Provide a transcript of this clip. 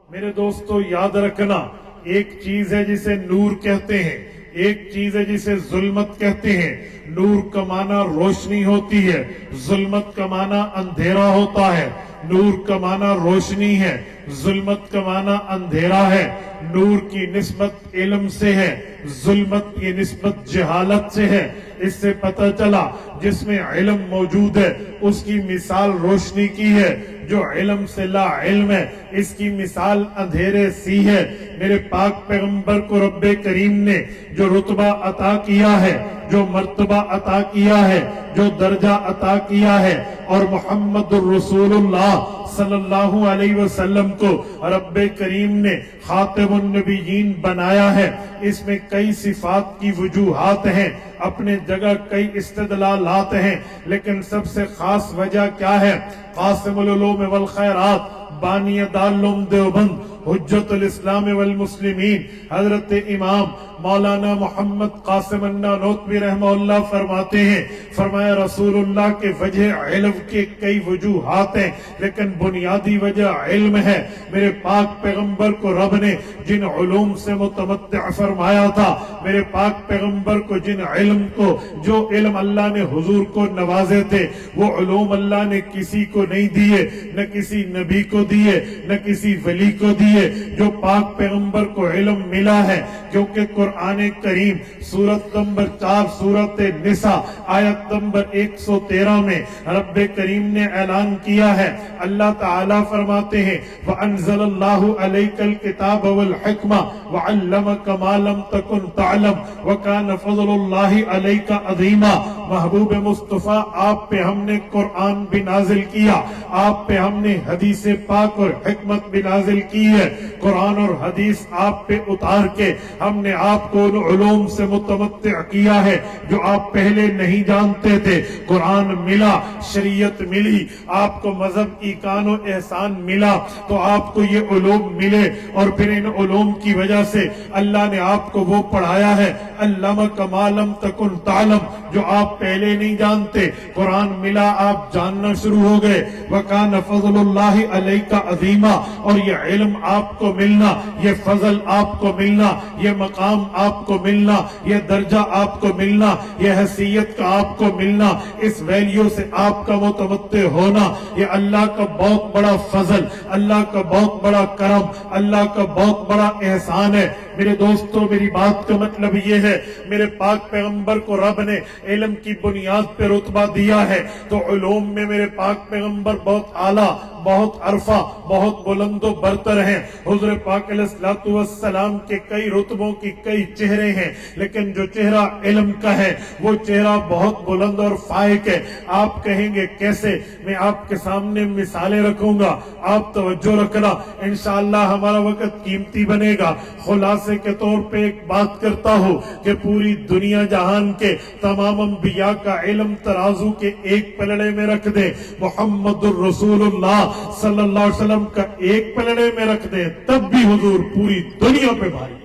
میرے دوستو یاد رکھنا، ایک چیز ہے جسے نور کہتے ہیں، ایک چیز ہے جسے ظلمت کہتے ہیں۔ نور کا معنی روشنی ہوتی ہے، ظلمت کا معنی اندھیرا ہوتا ہے۔ نور کا معنی روشنی ہے، ظلمت کا معنی اندھیرا ہے۔ نور کی نسبت علم سے ہے، ظلمت کی نسبت جہالت سے ہے۔ اس سے پتہ چلا جس میں علم موجود ہے اس کی مثال روشنی کی ہے، جو علم سے لا علم ہے اس کی مثال اندھیرے سی ہے۔ میرے پاک پیغمبر کو رب کریم نے جو رتبہ عطا کیا ہے، جو مرتبہ عطا کیا ہے، جو درجہ عطا کیا ہے، اور محمد الرسول اللہ صلی اللہ علیہ وسلم کو رب کریم نے خاتم النبیین بنایا ہے، اس میں کئی صفات کی وجوہات ہیں، اپنے جگہ کئی استدلالات ہیں، لیکن سب سے خاص وجہ کیا ہے؟ قاسم العلوم والخیرات، بانی دارالعلوم دیوبند، حجت الاسلام والمسلمین، حضرت امام مولانا محمد قاسم النانوتوی رحمہ اللہ فرماتے ہیں، فرمایا رسول اللہ کے وجہ علم کے کئی وجوہات ہیں، لیکن بنیادی وجہ علم ہے۔ میرے پاک پیغمبر کو رب نے جن علوم سے متمتع فرمایا تھا، میرے پاک پیغمبر کو جن علم کو، جو علم اللہ نے حضور کو نوازے تھے، وہ علوم اللہ نے کسی کو نہیں دیے، نہ کسی نبی کو دیے، نہ کسی ولی کو دیے۔ جو پاک پیغمبر کو علم ملا ہے، کیونکہ قرآن کریم سورت نمبر 4 سورت نساء آیت نمبر 113 میں رب کریم نے اعلان کیا ہے، اللہ تعالیٰ فرماتے ہیں وَأَنزَلَ اللَّهُ عَلَيْكَ الْكِتَابَ وَالْحِكْمَةَ وَعَلَّمَكَ مَا لَمْ تَكُنْ تَعْلَمْ وَكَانَ فَضْلُ اللَّهِ عَلَيْكَ عَظِيمًا۔ محبوب مصطفیٰ، آپ پہ ہم نے قرآن بھی نازل کیا، آپ پہ ہم نے حدیث پاک اور حکمت بھی نازل کی ہے۔ قرآن اور حدیث آپ پہ اتار کے ہم نے آپ کو ان علوم سے متمتع کیا ہے جو آپ پہلے نہیں جانتے تھے۔ قرآن ملا، شریعت ملی، آپ کو مذہب کی کان و احسان ملا، تو آپ کو یہ علوم ملے، اور پھر ان علوم کی وجہ سے اللہ نے آپ کو وہ پڑھایا ہے، علمک ما لم تکن تعلم، جو آپ پہلے نہیں جانتے۔ قرآن ملا، آپ جاننا شروع ہو گئے۔ وَكَانَ فَضْلُ اللَّهِ عَلَيْكَ عَظِيمًا، اور یہ علم آپ کو ملنا، یہ فضل آپ کو ملنا، یہ مقام آپ کو ملنا، یہ درجہ آپ کو ملنا، یہ حیثیت کا آپ کو ملنا، اس ویلیو سے آپ کا متمتع ہونا، یہ اللہ کا بہت بڑا فضل، اللہ کا بہت بڑا کرم، اللہ کا بہت بڑا احسان ہے۔ میرے دوستو، میری بات کا مطلب یہ ہے، میرے پاک پیغمبر کو رب نے علم کی بنیاد پہ رتبہ دیا ہے، تو علوم میں میرے پاک پیغمبر بہت اعلیٰ، بہت عرفہ، بہت بلند و برتر ہیں۔ حضور پاک علیہ الصلوۃ والسلام کے کئی رتبوں کی کئی چہرے ہیں، لیکن جو چہرہ علم کا ہے وہ چہرہ بہت بلند اور فائق ہے۔ آپ کہیں گے کیسے؟ میں آپ کے سامنے مثالیں رکھوں گا، آپ توجہ رکھنا، انشاءاللہ ہمارا وقت قیمتی بنے گا۔ خلاصے کے طور پہ ایک بات کرتا ہوں کہ پوری دنیا جہان کے تمام انبیاء کا علم ترازو کے ایک پلڑے میں رکھ دیں، محمد الرسول اللہ صلی اللہ علیہ وسلم کا ایک پلڑے میں رکھ دیں، تب بھی حضور پوری دنیا پہ بھاری۔